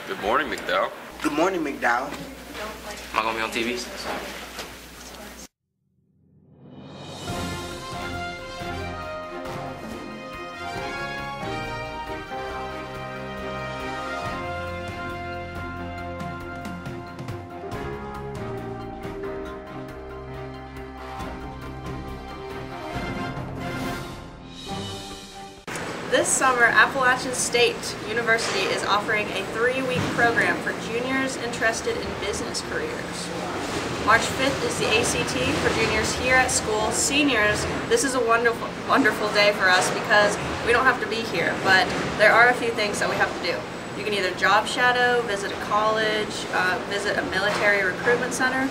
Good morning, McDowell. Good morning, McDowell. Am I gonna be on TV? This summer, Appalachian State University is offering a 3-week program for juniors interested in business careers. March 5th is the ACT for juniors here at school. Seniors, this is a wonderful day for us because we don't have to be here, but there are a few things that we have to do. You can either job shadow, visit a college, visit a military recruitment center.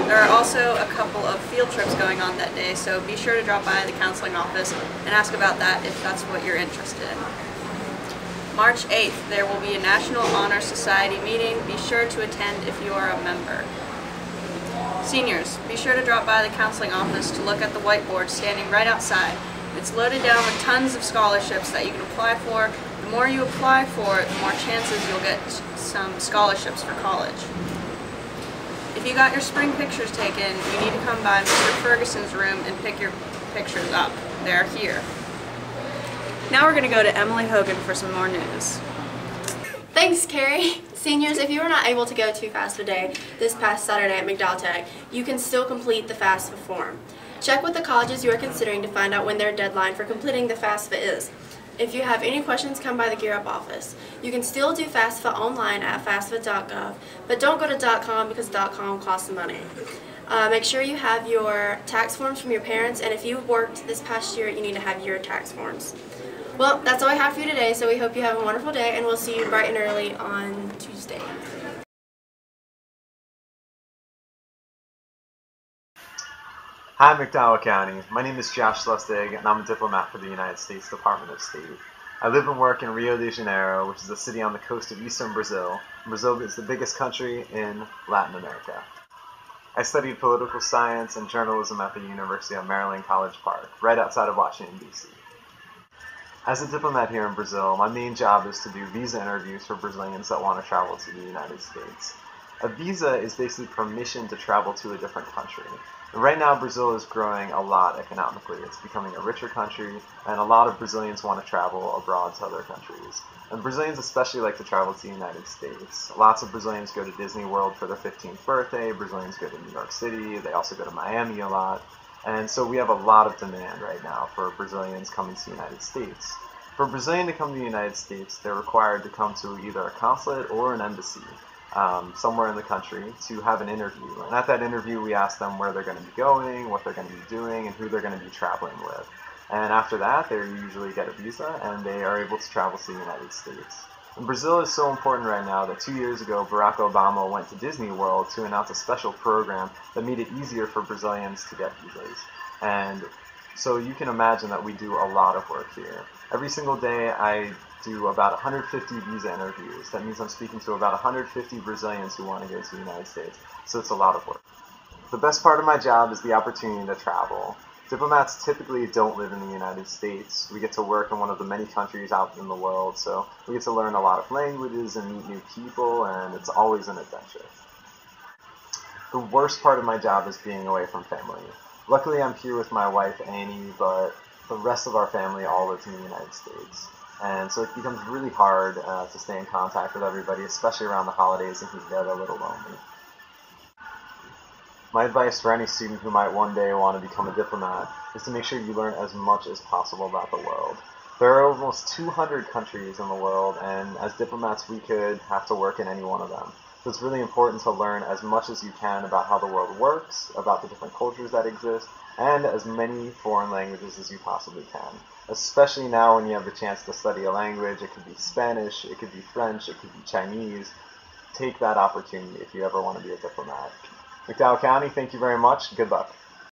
There are also a couple of field trips going on that day, so be sure to drop by the counseling office and ask about that if that's what you're interested in. March 8th, there will be a National Honor Society meeting. Be sure to attend if you are a member. Seniors, be sure to drop by the counseling office to look at the whiteboard standing right outside. It's loaded down with tons of scholarships that you can apply for. The more you apply for it, the more chances you'll get some scholarships for college. If you got your spring pictures taken, you need to come by Mr. Ferguson's room and pick your pictures up. They're here. Now we're going to go to Emily Hogan for some more news. Thanks, Carrie. Seniors, if you were not able to go to FAFSA Day this past Saturday at McDowell Tech, you can still complete the FAFSA form. Check with the colleges you are considering to find out when their deadline for completing the FAFSA is. If you have any questions, come by the Gear Up office. You can still do FAFSA online at FAFSA.gov, but don't go to .com because .com costs money. Make sure you have your tax forms from your parents, and if you worked this past year, you need to have your tax forms. Well, that's all I have for you today, so we hope you have a wonderful day, and we'll see you bright and early on Tuesday. Hi, McDowell County. My name is Josh Lustig, and I'm a diplomat for the United States Department of State. I live and work in Rio de Janeiro, which is a city on the coast of eastern Brazil. Brazil is the biggest country in Latin America. I studied political science and journalism at the University of Maryland College Park, right outside of Washington, D.C. As a diplomat here in Brazil, my main job is to do visa interviews for Brazilians that want to travel to the United States. A visa is basically permission to travel to a different country. Right now, Brazil is growing a lot economically. It's becoming a richer country, and a lot of Brazilians want to travel abroad to other countries. And Brazilians especially like to travel to the United States. Lots of Brazilians go to Disney World for their 15th birthday. Brazilians go to New York City. They also go to Miami a lot. And so we have a lot of demand right now for Brazilians coming to the United States. For a Brazilian to come to the United States, they're required to come to either a consulate or an embassy. Somewhere in the country to have an interview. And at that interview, we ask them where they're going to be going, what they're going to be doing, and who they're going to be traveling with. And after that, they usually get a visa, and they are able to travel to the United States. And Brazil is so important right now that 2 years ago, Barack Obama went to Disney World to announce a special program that made it easier for Brazilians to get visas. And so you can imagine that we do a lot of work here. Every single day, I do about 150 visa interviews. That means I'm speaking to about 150 Brazilians who want to go to the United States. So it's a lot of work. The best part of my job is the opportunity to travel. Diplomats typically don't live in the United States. We get to work in one of the many countries out in the world, so we get to learn a lot of languages and meet new people, and it's always an adventure. The worst part of my job is being away from family. Luckily, I'm here with my wife, Annie, but the rest of our family all lives in the United States. And so it becomes really hard to stay in contact with everybody, especially around the holidays, and can get a little lonely. My advice for any student who might one day want to become a diplomat is to make sure you learn as much as possible about the world. There are almost 200 countries in the world, and as diplomats we could have to work in any one of them. So it's really important to learn as much as you can about how the world works, about the different cultures that exist, and as many foreign languages as you possibly can. Especially now when you have the chance to study a language. It could be Spanish, it could be French, it could be Chinese. Take that opportunity if you ever want to be a diplomat. McDowell County, thank you very much. Good luck.